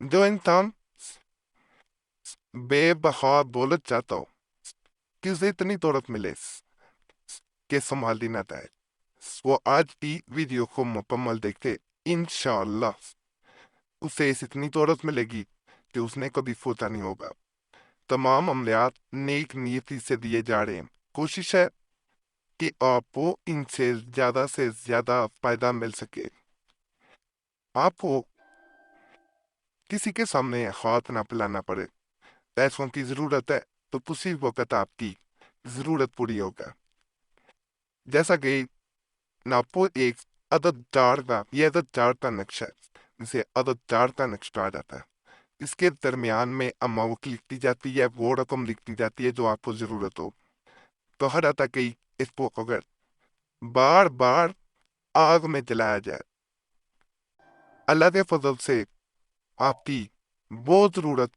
जो इंसान बेबहा दौलत चाहता हो कि उसे इतनी दौलत मिले कि संभाली ना जाए, वो आज की वीडियो को मुकम्मल देखते इंशाअल्लाह उसे इतनी दौलत मिलेगी कि उसने कभी सोचा नहीं होगा। तमाम अमलियात नेक नीयति से दिए जा रहे हैं। कोशिश है कि आपको इनसे ज्यादा से ज्यादा फायदा मिल सके। आपको किसी के सामने हाथ ना फैलाना पड़े। पैसों की जरूरत है तो उसी वक्त आपकी जरूरत पूरी होगा। जैसा कि नापो एक अदद चार का, ये अदद चार का नक्शा है, जिसे अदद चार का नक्शा कहा जाता है। इसके दरमियान में अमाउंट लिखी जाती है, वो रकम लिखी जाती है जो आपको जरूरत हो। तो हर आता कि इसको अगर बार बार आग में जलाया जाए, अल्लाह के फजल से आपकी वो जरूरत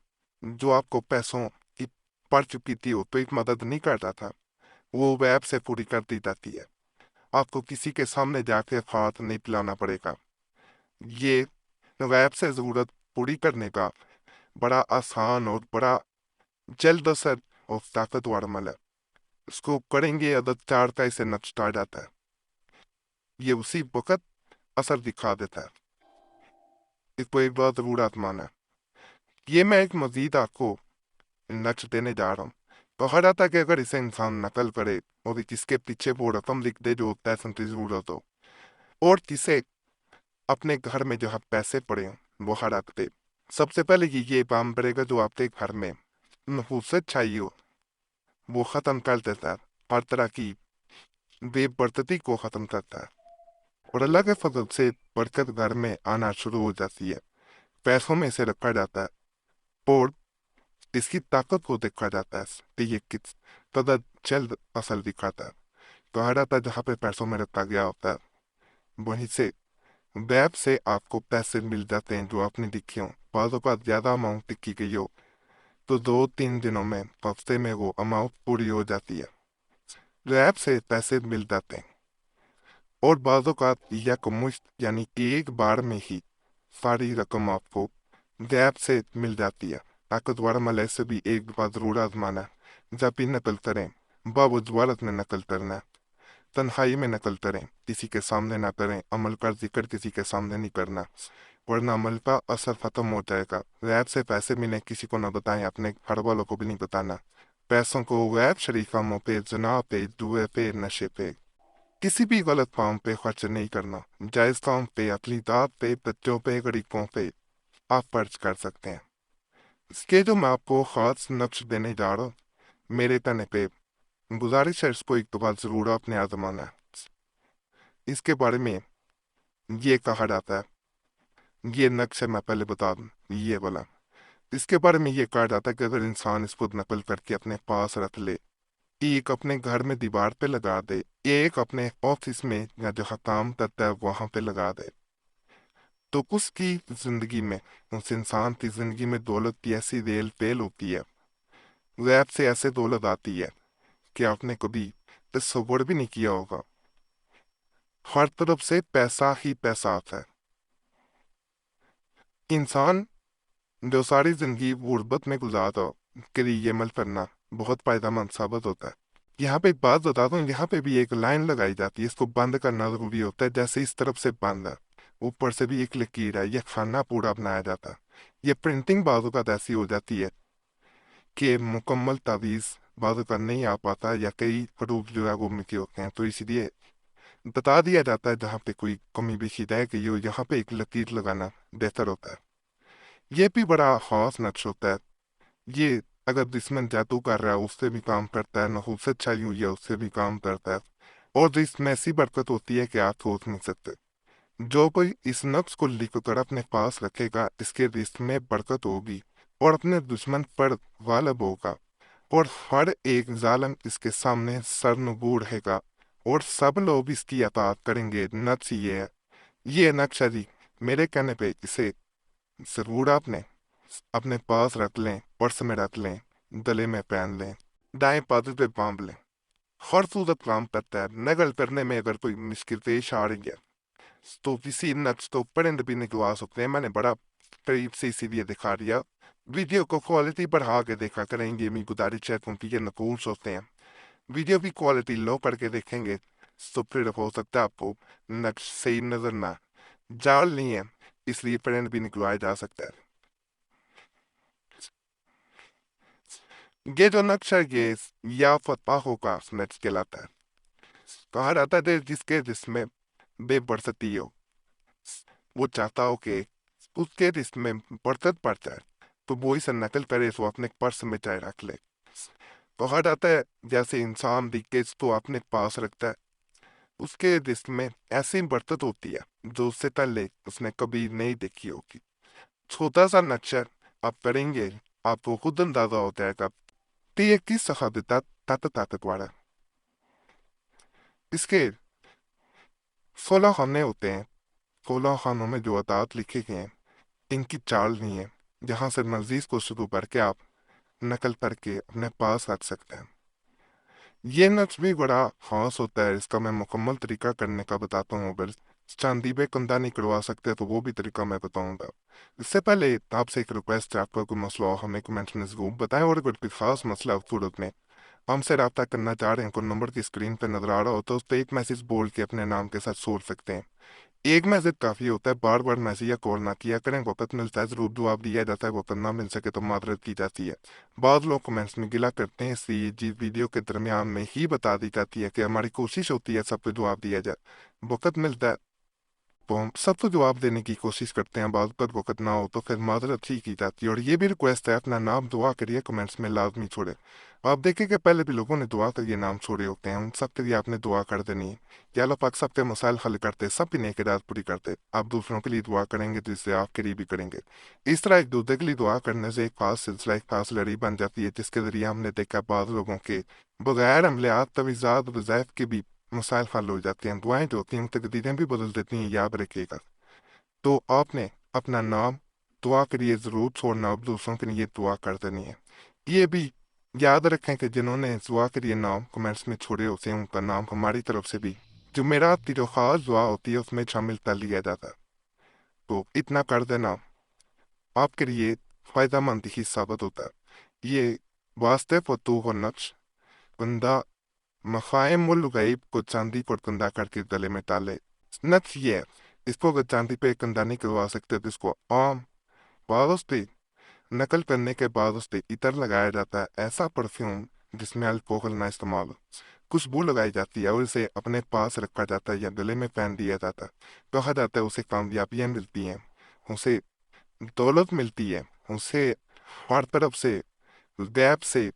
जो आपको पैसों की पड़ चुकी थी, वो तो एक मदद नहीं करता था, वो वैब से पूरी कर दी जाती है। आपको किसी के सामने जाके हाथ नहीं पिलाना पड़ेगा। ये वैब से जरूरत पूरी करने का बड़ा आसान और बड़ा जल्द असर और ताकतवर अमल है। इसको करेंगे अदद चार का इसे नक्शा जाता है। ये उसी वक्त असर दिखा देता है। इसको एक बात जरूर आजमाना है। ये मैं एक मजीद आपको नक्श देने जा रहा हूँ। कहा जाता है कि अगर इसे इंसान नकल करे और इसके पीछे वो रकम लिख दे जो पैसों की जरूरत हो, और जिसे अपने घर में जहाँ पैसे पड़े हों वो रख दे, सबसे पहले ये काम करेगा जो आपके घर में नफूसत चाहिए हो वो खत्म कर देता है। हर तरह की बेबरकती को खत्म करता है और अल्लाह के फजल से बरकत घर में आना शुरू हो जाती है। पैसों में इसे रखा जाता है और इसकी ताकत को देखा जाता है कि ये किस कदर जल्द असर दिखाता है। कहा जाता है जहाँ पे पैसों में रखा गया होता है वहीं से वैब से आपको पैसे मिल जाते हैं जो आपने लिखे हो। बाज़ औक़ात ज्यादा अमाउंट लिखी गई हो तो 2-3 दिनों में, हफ्ते में वो अमाउंट पूरी हो जाती है। वैब से पैसे मिल जाते हैं और बाज़ औक़ात यकमुश्त यानी कि एक बार में ही सारी रकम आपको गैप से मिल जाती है। ताकतवर अमल से भी एक बार जरूर आजमाना है। जब भी नकल करें बावजूद में नकल करना है, तन्हाई में नकल करें, किसी के सामने ना करें। अमल का जिक्र किसी के सामने नहीं करना वरना अमल का असर खत्म हो जाएगा। गैब से पैसे मिले किसी को ना बताएं, अपने घर वालों को भी नहीं बताना। पैसों को गैब शरीक कामों पे, जना पे, जुए पे, नशे पे, किसी भी गलत काम पे खर्च नहीं करना। जायज काम पे, अपनी दात पे, बच्चों पे, गरीबों पे आप खर्च कर सकते हैं। इसके जो मैं आपको खास नक्श देने जा रहा हूँ, मेरे कहने पे गुजारिश है इसको एक दो बार जरूर आपने आजमाना है। इसके बारे में ये कहा जाता है, ये नक्श है मैं पहले बता दूं ये वाला। इसके बारे में ये कहा जाता है कि अगर इंसान इसको नकल करके अपने पास रख ले, एक अपने घर में दीवार पे लगा दे, एक अपने ऑफिस में या जहाँ काम करता है वहां पे लगा दे, तो उसकी जिंदगी में, उस इंसान की जिंदगी में दौलत की ऐसी रेल पेल होती है, गैब से ऐसे दौलत आती है कि आपने कभी तस्वर भी नहीं किया होगा। हर तरफ से पैसा ही पैसा आता है। इंसान जो सारी जिंदगी गुर्बत में गुजारता हो के लिए ये अमल करना बहुत फायदेमंद साबित होता है। यहाँ पे एक बात बताता हूँ, यहाँ पे भी एक लाइन लगाई जाती है, इसको बंद करना जरूरी होता है। जैसे इस तरफ से बंद है, ऊपर से भी एक लकीर है, यह खाना पूरा बनाया जाता है। ये प्रिंटिंग बाजू का ऐसी हो जाती है कि मुकम्मल तावीज़ बाजू का नहीं आ पाता या कई हरूफ जो है वो मिटे होते हैं, तो इसलिए बता दिया जाता है जहाँ पे कोई कमी बेशी है कि ये यहाँ पे एक लकीर लगाना बेहतर होता है। ये भी बड़ा खास नक्श होता है। ये अगर दुश्मन जादू कर रहा है उससे भी काम करता है, नहूसत छाई हुई है उससे भी काम करता है, और इसमें ऐसी बरकत होती है कि आप सोच नहीं सकते। जो कोई इस नक्श को लिख कर अपने पास रखेगा इसके रिश्ते में बरकत होगी और अपने दुश्मन पर गालिब होगा और हर एक जालिम इसके सामने सर नुबू रहेगा और सब लोग इसकी अतात करेंगे। नक्श ये है, ये नक्श है जी। मेरे कहने पे इसे जरूर आपने अपने पास रख लें, पर्स में रख लें, गले में पहन लें, दाएं बाजू पे बांध लें। हर सूरत काम करता है। नकल करने में अगर कोई मुश्किल पेश आ रही है तो किसी नक्श तो परिंद भी निकलवा सकते हैं। मैंने बड़ा करीब से इसीलिए दिखा दिया। वीडियो को क्वालिटी बढ़ा के देखा करेंगे, मेरी गुजारिश है, क्योंकि ये नकूस होते हैं। वीडियो की क्वालिटी लो करके देखेंगे तो फिर हो सकता है आपको नक्श सही नजर ना। जाल नहीं है इसलिए प्रिंट भी निकलवाया जा सकता है। ये जो नक्शा ये या फतवाहों का नक्श कहलाता है। कहा जाता है जिसके जिसमें बेबरसती हो, वो चाहता हो कि उसके जिसमें बरकत पड़ जाए, तो वो इसे नकल करे तो अपने पर्स में चाहे रख ले। कहा जाता है जैसे इंसान दिखे तो अपने पास रखता है, उसके जिसमें ऐसी बरकत होती है जो उससे पहले उसने कभी नहीं देखी होगी। छोटा सा नक्शा आप करेंगे, आपको खुद अंदाजा हो जाएगा कि ये किस सखावत ताकत वाला। इसके 16 खाने होते हैं। 16 खानों में जो अतात लिखे गए हैं इनकी चाल नहीं है, जहां से मजीद को शुरू करके आप नकल करके अपने पास रख सकते हैं। ये नक्श भी बड़ा खास होता है, इसका मैं मुकम्मल तरीका करने का बताता हूँ। अगर चांदी पे कंधा नहीं करवा सकते तो वो भी तरीका मैं बताऊंगा। इससे पहले आपसे एक रिक्वेस्ट है, आपका कोई मसला हो हमें कमेंट्स में जरूर बताएं, और अगर कोई खास मसला सूरत में हमसे रब्ता करना चाह रहे हैं, कोई नंबर की स्क्रीन पे नजर आ रहा हो तो उस पर एक मैसेज बोल के अपने नाम के साथ छोड़ सकते हैं। एक मैसेज काफी होता है, बार बार मैसेज या कॉल ना किया करें। वक्त मिलता है जरूर जवाब दिया जाता है, वक्त ना मिल सके तो मादरत की जाती है। बाद लोग कमेंट्स में गिला करते हैं, इसलिए जी वीडियो के दरमियान में ही बता दी जाती है कि हमारी कोशिश होती है सबको जवाब दिया जाए। वक्त मिलता है तो हम सबको जवाब देने की कोशिश करते हैं, बाद पर वक्त ना हो तो फिर मादरत ही की जाती है। और ये भी रिक्वेस्ट है, अपना नाम दुआ करिए कमेंट्स में लाजमी छोड़े। आप देखें कि पहले भी लोगों ने दुआ कर ये नाम छोड़े होते हैं, उन सब के लिए आपने दुआ कर देनी है। या अल्लाह पाक सबके मसाइल हल करते, सब की नेकियात पूरी करते। आप दूसरों के लिए दुआ करेंगे तो इससे आप करीबी करेंगे। इस तरह एक दूसरे के लिए दुआ करने से एक खास सिलसिला, एक खास लड़ी बन जाती है, जिसके जरिए हमने देखा बाद लोगों के बगैर अमलियात तवीज़ात वज़ाइफ के भी मसाइल हल हो जाते हैं। दुआएं जो होती हैं तकदीरें भी बदल देती हैं, याद रखिएगा। तो आपने अपना नाम दुआ के लिए जरूर छोड़ना, अब दूसरों के लिए दुआ कर देनी है। ये भी याद रखें कि जिन्होंने दुआ के लिए नाम कमेंट्स में छोड़े होते हैं उनका नाम हमारी तरफ से भी जुमेरात की जो खास दुआ होती है उसमें शामिल कर लिया जाता है। तो इतना कर देना आपके लिए फायदेमंद ही साबित होता है। ये वास्ते फतूह और नक्श बंदा मफाहिमुल गैब को चांदी पर कंधा करके गले में डाले। नक्श ये है, इसको अगर चांदी पे कंधा नहीं करवा सकते तो इसको आम कागज पे नकल करने के बाद उस पे इतर लगाया जाता है, ऐसा परफ्यूम जिसमें अल्कोहल ना इस्तेमाल हो। खुशबू लगाई जाती है और इसे अपने पास रखा जाता है या गले में पहन दिया जाता है। कहा जाता है उसे कामयाबियां मिलती हैं, उसे दौलत मिलती है, उसे हर तरफ से गैब से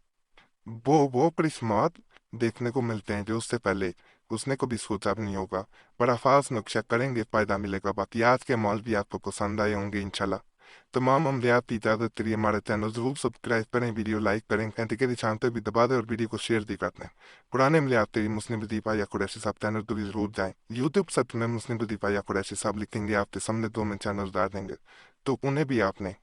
वो करिश्मात देखने को मिलते हैं जो उससे पहले उसने कभी सोचा भी नहीं होगा। बड़ा खास नक्शा करेंगे, फायदा मिलेगा। बाकी आज के मॉल भी आपको पसंद आए होंगे इंशाल्लाह। तमाम अमलियात की इजाजत के लिए हमारे चैनल जरूर सब्सक्राइब करें, वीडियो लाइक करें, घंटे के निशान पे भी दबा दें और वीडियो को शेयर भी कर दें। पुराने अमलियात के लिए मुस्लिम वजीफा या कुरैशी साहब चैनल तो भी जरूर जाएं। यूट्यूब सर्च में मुस्लिम वजीफा या कुरैशी साहब लिखेंगे, आपके सामने 2 में चैनल डाल देंगे, तो उन्हें भी आपने